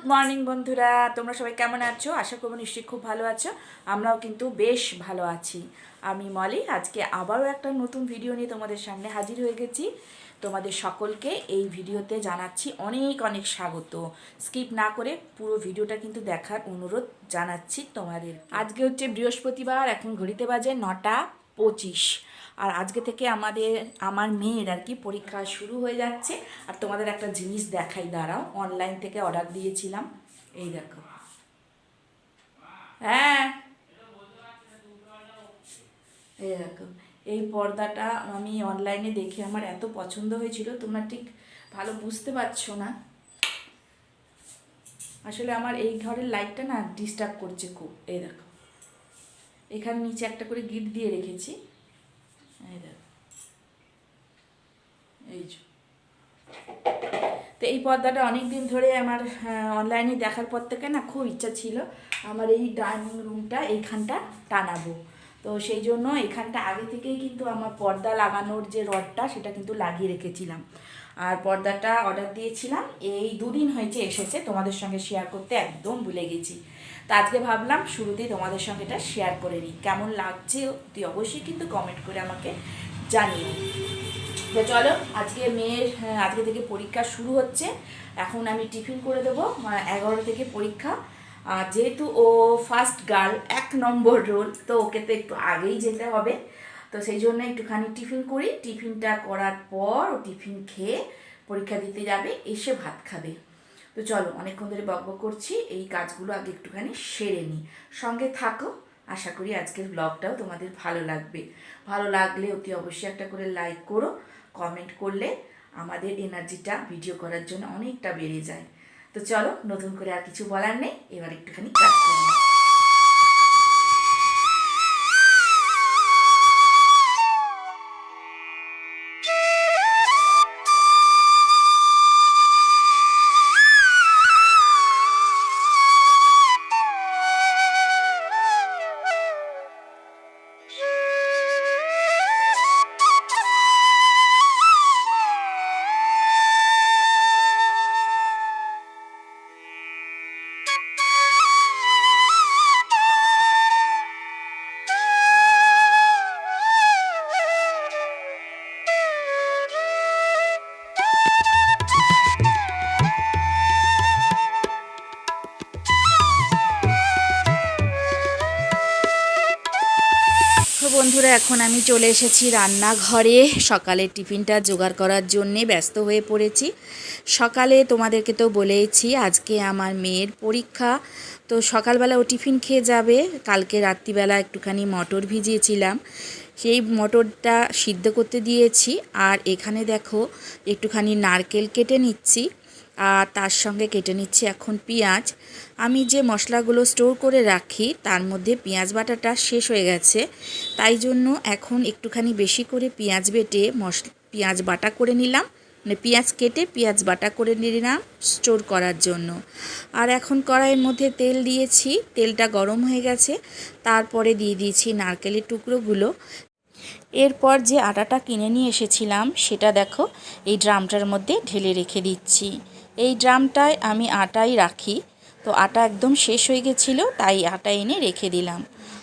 Morning বন্ধুরা, তোমরা সবাই কেমন আছো? আশা করব নিশ্চয়ই খুব ভালো আছো। আমরাও কিন্তু বেশ ভালো আছি। আমি মলি, আজকে আবারও একটা নতুন ভিডিও নিয়ে তোমাদের সামনে হাজির হয়ে গেছি। তোমাদের সকলকে এই ভিডিওতে জানাচ্ছি অনেক অনেক স্বাগত। স্কিপ না করে পুরো ভিডিওটা কিন্তু দেখার অনুরোধ জানাচ্ছি তোমাদের। আজকে হচ্ছে বৃহস্পতিবার, এখন ঘড়িতে বাজে 9:25। আর আজকে থেকে আমার মেয়ের আর কি পরীক্ষা শুরু হয়ে যাচ্ছে। আর তোমাদের একটা জিনিস দেখাই, দাঁড়াও। অনলাইন থেকে অর্ডার দিয়েছিলাম, এই দেখো। হ্যাঁ, এই দেখো, এই পর্দাটা আমি অনলাইনে দেখে আমার এত পছন্দ হয়েছিল, তোমরা ঠিক ভালো বুঝতে পারছো না। আসলে আমার এই ঘরের লাইটটা না ডিস্টার্ব করছে খুব। এই দেখো, এখানে নিচে একটা করে গিট দিয়ে রেখেছি। এই দেখো, এই যে। তো এই পর্দাটা অনেক দিন ধরে আমার অনলাইনে দেখার পর থেকে না খুব ইচ্ছা ছিল আমার এই ডাইনিং রুমটা এইখানটা টানাবো। তো সেই জন্য এখানটা আগে থেকেই কিন্তু আমার পর্দা লাগানোর যে রডটা সেটা কিন্তু লাগিয়ে রেখেছিলাম। আর পর্দাটা অর্ডার দিয়েছিলাম, এই 2 দিন হয়েছে এসেছে। তোমাদের সঙ্গে শেয়ার করতে একদম ভুলে গেছি। তো আজকে ভাবলাম শুরুতেই তোমাদের সঙ্গে এটা শেয়ার করে নিই। কেমন লাগছে তুই অবশ্যই কিন্তু কমেন্ট করে আমাকে জানিও। তো চলো, আজকে থেকে পরীক্ষা শুরু হচ্ছে। এখন আমি টিফিন করে দেবো। 11 থেকে পরীক্ষা। আর যেহেতু ও ফার্স্ট গার্ল, 1 নম্বর রোল, তো ওকে তো একটু আগেই যেতে হবে। তো সেই জন্য একটুখানি টিফিন করি। টিফিনটা করার পর ও টিফিন খেয়ে পরীক্ষা দিতে যাবে, এসে ভাত খাবে। তো চলো, অনেকক্ষণ ধরে বকবক করছি, এই কাজগুলো আগে একটুখানি সেরে নিই। সঙ্গে থাকো। আশা করি আজকের ব্লগটাও তোমাদের ভালো লাগবে। ভালো লাগলে অতি অবশ্যই একটা করে লাইক করো। কমেন্ট করলে আমাদের এনার্জিটা ভিডিও করার জন্য অনেকটা বেড়ে যায়। তো চলো, নতুন করে আর কিছু বলার নেই, এবার একটুখানি কাজ করি। তো বন্ধুরা, এখন আমি চলে এসেছি রান্নাঘরে। সকালের টিফিনটা জোগাড় করার জন্যে ব্যস্ত হয়ে পড়েছি। সকালে তোমাদেরকে তো বলেইছি আজকে আমার মেয়ের পরীক্ষা। তো সকালবেলা ও টিফিন খেয়ে যাবে। কালকে রাত্রিবেলা একটুখানি মটর ভিজিয়েছিলাম, সেই মটরটা সিদ্ধ করতে দিয়েছি। আর এখানে দেখো, একটুখানি নারকেল কেটে নিচ্ছি, আর তার সঙ্গে কেটে নিচ্ছি এখন পেঁয়াজ। আমি যে মশলাগুলো স্টোর করে রাখি তার মধ্যে পেঁয়াজ বাটাটা শেষ হয়ে গেছে, তাই জন্য এখন একটুখানি বেশি করে পেঁয়াজ বেটে পেঁয়াজ বাটা করে নিলাম, মানে পেঁয়াজ কেটে পেঁয়াজ বাটা করে নিলাম স্টোর করার জন্য। আর এখন কড়াইয়ের মধ্যে তেল দিয়েছি, তেলটা গরম হয়ে গেছে। তারপরে দিয়ে দিয়েছি নারকেলের টুকরোগুলো। এরপর যে আটাটা কিনে নিয়ে এসেছিলাম সেটা দেখো এই ড্রামটার মধ্যে ঢেলে রেখে দিচ্ছি। এই ড্রামটায় আমি আটাই রাখি। তো আটা একদম শেষ হয়ে গেছিলো, তাই আটা এনে রেখে দিলাম।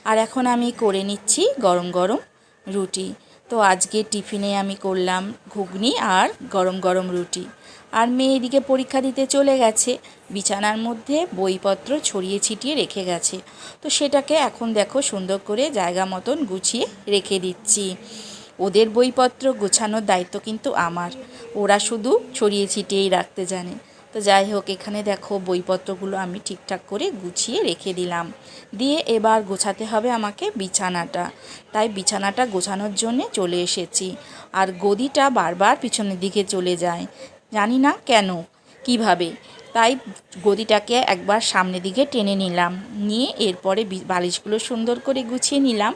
আর এখন আমি করে নিচ্ছি গরম গরম রুটি। তো আজকে টিফিনে আমি করলাম ঘুগনি আর গরম গরম রুটি। আর মেয়ে এদিকে পরীক্ষা দিতে চলে গেছে, বিছানার মধ্যে বইপত্র ছড়িয়ে ছিটিয়ে রেখে গেছে। তো সেটাকে এখন দেখো সুন্দর করে জায়গা মতন গুছিয়ে রেখে দিচ্ছি। ওদের বইপত্র গোছানোর দায়িত্ব কিন্তু আমার, ওরা শুধু ছড়িয়ে ছিটিয়েই রাখতে জানে। তো যাই হোক, এখানে দেখো বইপত্রগুলো আমি ঠিকঠাক করে গুছিয়ে রেখে দিলাম। দিয়ে এবার গোছাতে হবে আমাকে বিছানাটা। তাই বিছানাটা গোছানোর জন্যে চলে এসেছি। আর গদিটা বারবার পিছনের দিকে চলে যায়, জানি না কেন, কিভাবে। তাই গদিটাকে একবার সামনের দিকে টেনে নিলাম, নিয়ে এরপরে বালিশগুলো সুন্দর করে গুছিয়ে নিলাম।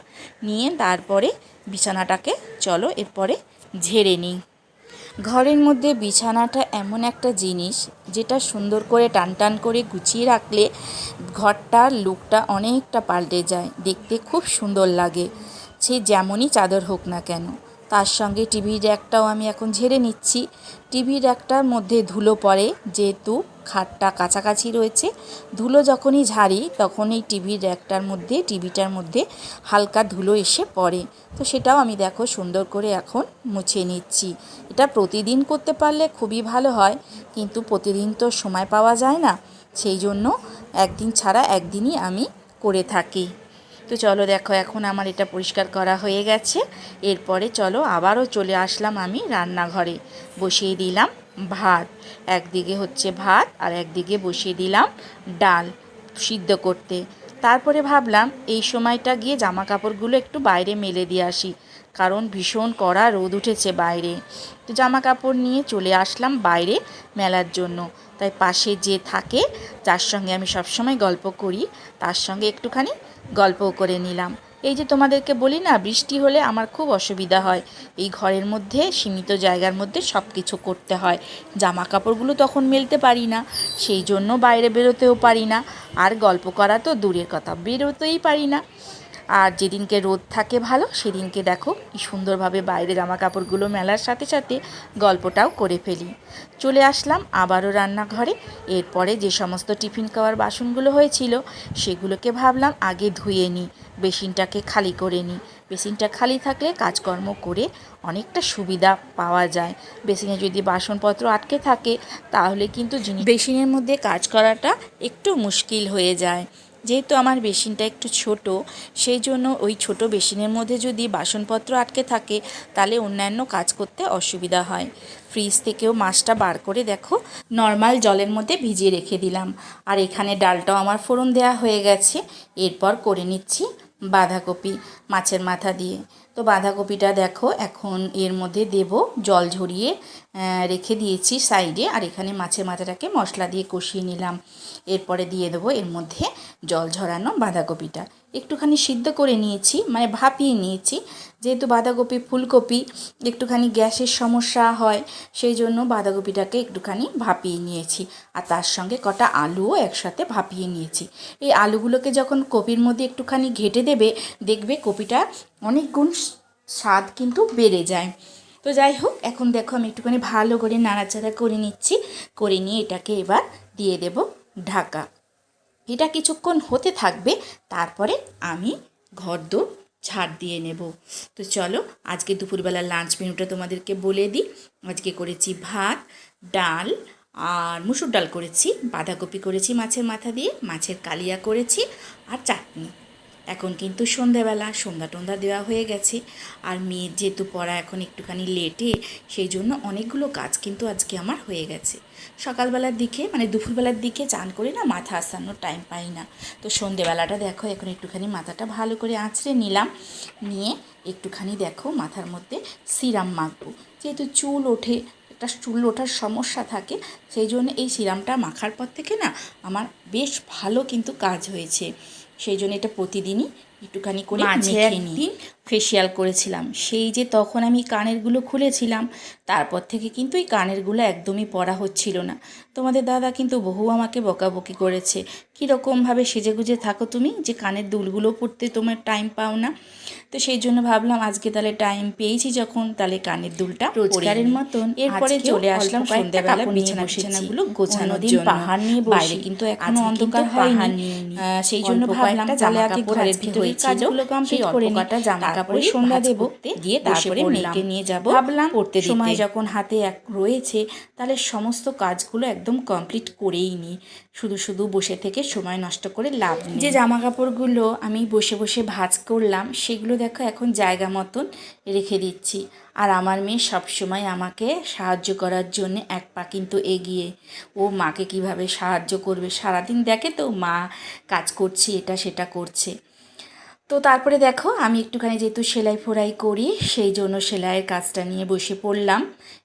নিয়ে তারপরে বিছানাটাকে চলো এরপরে ঝেড়ে নিই। ঘরের মধ্যে বিছানাটা এমন একটা জিনিস যেটা সুন্দর করে টান টান করে গুছিয়ে রাখলে ঘরটার লুকটা অনেকটা পাল্টে যায়, দেখতে খুব সুন্দর লাগে, সে যেমনই চাদর হোক না কেন। তার সঙ্গে টিভি র্যাকটাও আমি এখন ঝেড়ে নিচ্ছি। টিভি র্যাকটার মধ্যে ধুলো পড়ে, যেহেতু খাটটা কাছাকাছি রয়েছে। ধুলো যখনই ঝাড়ি তখন এই টিভিটার মধ্যে হালকা ধুলো এসে পড়ে। তো সেটাও আমি দেখো সুন্দর করে এখন মুছে নিচ্ছি। এটা প্রতিদিন করতে পারলে খুবই ভালো হয়, কিন্তু প্রতিদিন তো সময় পাওয়া যায় না, সেই জন্য একদিন ছাড়া একদিনই আমি করে থাকি। তো চলো দেখো এখন আমার এটা পরিষ্কার করা হয়ে গেছে। এরপরে চলো আবারও চলে আসলাম আমি রান্নাঘরে। বসিয়ে দিলাম ভাত, একদিকে হচ্ছে ভাত আর একদিকে বসিয়ে দিলাম ডাল সিদ্ধ করতে। তারপরে ভাবলাম এই সময়টা গিয়ে জামা কাপড়গুলো একটু বাইরে মেলে দিয়ে আসি, কারণ ভীষণ কড়া রোদ উঠেছে বাইরে। তো জামা কাপড় নিয়ে চলে আসলাম বাইরে মেলার জন্য। তাই পাশে যে থাকে, যার সঙ্গে আমি সবসময় গল্প করি, তার সঙ্গে একটুখানি গল্পও করে নিলাম। এই যে তোমাদেরকে বলি না, বৃষ্টি হলে আমার খুব অসুবিধা হয়, এই ঘরের মধ্যে সীমিত জায়গার মধ্যে সব কিছু করতে হয়। জামা কাপড়গুলো তখন মেলতে পারি না, সেই জন্য বাইরে বেরোতেও পারি না, আর গল্প করা তো দূরের কথা, বেরোতেই পারি না। আর যেদিনকে রোদ থাকে ভালো, সেদিনকে দেখো কি সুন্দরভাবে বাইরে জামা কাপড়গুলো মেলার সাথে সাথে গল্পটাও করে ফেলি। চলে আসলাম আবারও রান্নাঘরে। এরপরে যে সমস্ত টিফিন খাওয়ার বাসনগুলো হয়েছিল সেগুলোকে ভাবলাম আগে ধুয়ে নিই, বেসিনটাকে খালি করে নিই। বেসিনটা খালি থাকলে কাজকর্ম করে অনেকটা সুবিধা পাওয়া যায়। বেসিনে যদি বাসনপত্র আটকে থাকে তাহলে কিন্তু বেসিনের মধ্যে কাজ করাটা একটু মুশকিল হয়ে যায়। যেহেতু আমার বেসিনটা একটু ছোট, সেই জন্য ওই ছোট বেসিনের মধ্যে যদি বাসনপত্র আটকে থাকে তাহলে অন্যান্য কাজ করতে অসুবিধা হয়। ফ্রিজ থেকেও মাছটা বার করে দেখো নর্মাল জলের মধ্যে ভিজিয়ে রেখে দিলাম। আর এখানে ডালটাও আমার ফোড়ন দেওয়া হয়ে গেছে। এরপর করে নিচ্ছি বাঁধাকপি মাছের মাথা দিয়ে। তো বাঁধাকপিটা দেখো এখন এর মধ্যে দেব, জল ঝরিয়ে রেখে দিয়েছি সাইডে। আর এখানে মাছের মাথাটাকে মশলা দিয়ে কষিয়ে নিলাম। এরপরে দিয়ে দেবো এর মধ্যে জল ঝরানো বাঁধাকপিটা। একটুখানি সিদ্ধ করে নিয়েছি, মানে ভাপিয়ে নিয়েছি। যেহেতু বাঁধাকপি ফুলকপি একটুখানি গ্যাসের সমস্যা হয়, সেই জন্য বাঁধাকপিটাকে একটুখানি ভাপিয়ে নিয়েছি। আর তার সঙ্গে কটা আলুও একসাথে ভাপিয়ে নিয়েছি। এই আলুগুলোকে যখন কপির মধ্যে একটুখানি ঘেঁটে দেবে, দেখবে কপিটা অনেক গুণ স্বাদ কিন্তু বেড়ে যায়। তো যাই হোক, এখন দেখো আমি একটুখানি ভালো করে নাড়াচাড়া করে নিচ্ছি। করে নিয়ে এটাকে এবার দিয়ে দেব ঢাকা। এটা কিছুক্ষণ হতে থাকবে, তারপরে আমি ঘরদোর ঝাড় দিয়ে নেব। তো চলো আজকে দুপুরবেলার লাঞ্চ মেনুটা তোমাদেরকে বলে দিই। আজকে করেছি ভাত, ডাল আর মুসুর ডাল করেছি, বাঁধাকপি করেছি মাছের মাথা দিয়ে, মাছের কালিয়া করেছি আর চাটনি। এখন কিন্তু সন্ধ্যাবেলা, সন্ধ্যা টন্ধা দেওয়া হয়ে গেছে। আর মেয়ের যেহেতু পড়া এখন একটুখানি লেটে, সেই জন্য অনেকগুলো কাজ কিন্তু আজকে আমার হয়ে গেছে। সকালবেলার দিকে মানে দুপুরবেলার দিকে চান করে না মাথা আসানোর টাইম পাই না। তো সন্ধ্যেবেলাটা দেখো এখন একটুখানি মাথাটা ভালো করে আঁচড়ে নিলাম। নিয়ে একটুখানি দেখো মাথার মধ্যে সিরাম মাখবো। যেহেতু চুল ওঠার সমস্যা থাকে, সেই জন্য এই সিরামটা মাখার পর থেকে না আমার বেশ ভালো কিন্তু কাজ হয়েছে। সেই জন্য এটা প্রতিদিনই একটুখানি করে মেখে নিই। ফেসিয়াল করেছিলাম, সেই যে তখন আমি কানেরগুলো খুলেছিলাম, তারপর থেকে কিন্তু এই কানেরগুলো একদমই পরা হচ্ছিল না। তোমাদের দাদা কিন্তু বহু আমাকে বকাবকি করেছে, কীরকমভাবে সেজেগুজে থাকো তুমি, যে কানের দুলগুলো পরতে তোমার টাইম পাও না। তো সেই জন্য ভাবলাম আজকে তাহলে টাইম পেয়েছি যখন, তাহলে কানের দুলটা রোজগারের মতন। এরপরে চলে আসলাম সন্ধ্যাবেলা বিছানাগুলো গোছানোর জন্য। পাহাড় নিয়ে বাইরে কিন্তু এখনো অন্ধকার হয়নি, সেই জন্য ভাবলাম তাহলে আগে ঘরের ভিতরে কাজগুলো কমপ্লিট করে নিই, জামা কাপড়ে সন্ধ্যা দেব, দিয়ে তারপরে মেয়েকে নিয়ে যাব। ভাবলাম পড়তে সময় যখন হাতে রয়েছে, তাহলে সমস্ত কাজগুলো একদম কমপ্লিট করেই নিই। শুধু শুধু বসে থেকে সময় নষ্ট করে লাভ নেই। যে জামা কাপড়গুলো আমি বসে বসে ভাঁজ করলাম, সেগুলো দেখো এখন জায়গা মতন রেখে দিচ্ছি। আর আমার মেয়ে সবসময় আমাকে সাহায্য করার জন্য এক পা কিন্তু এগিয়ে। ও মাকে কিভাবে সাহায্য করবে, সারাদিন দেখে তো মা কাজ করছে, এটা সেটা করছে। তো তারপরে দেখো আমি একটুখানি যেহেতু সেলাই ফোড়াই করি, সেই জন্য সেলাইয়ের কাজটা নিয়ে বসে পড়লাম।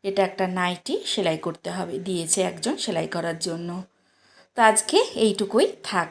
এটা একটা নাইটি সেলাই করতে হবে, দিয়েছে একজন সেলাই করার জন্য। তো আজকে এইটুকুই থাক।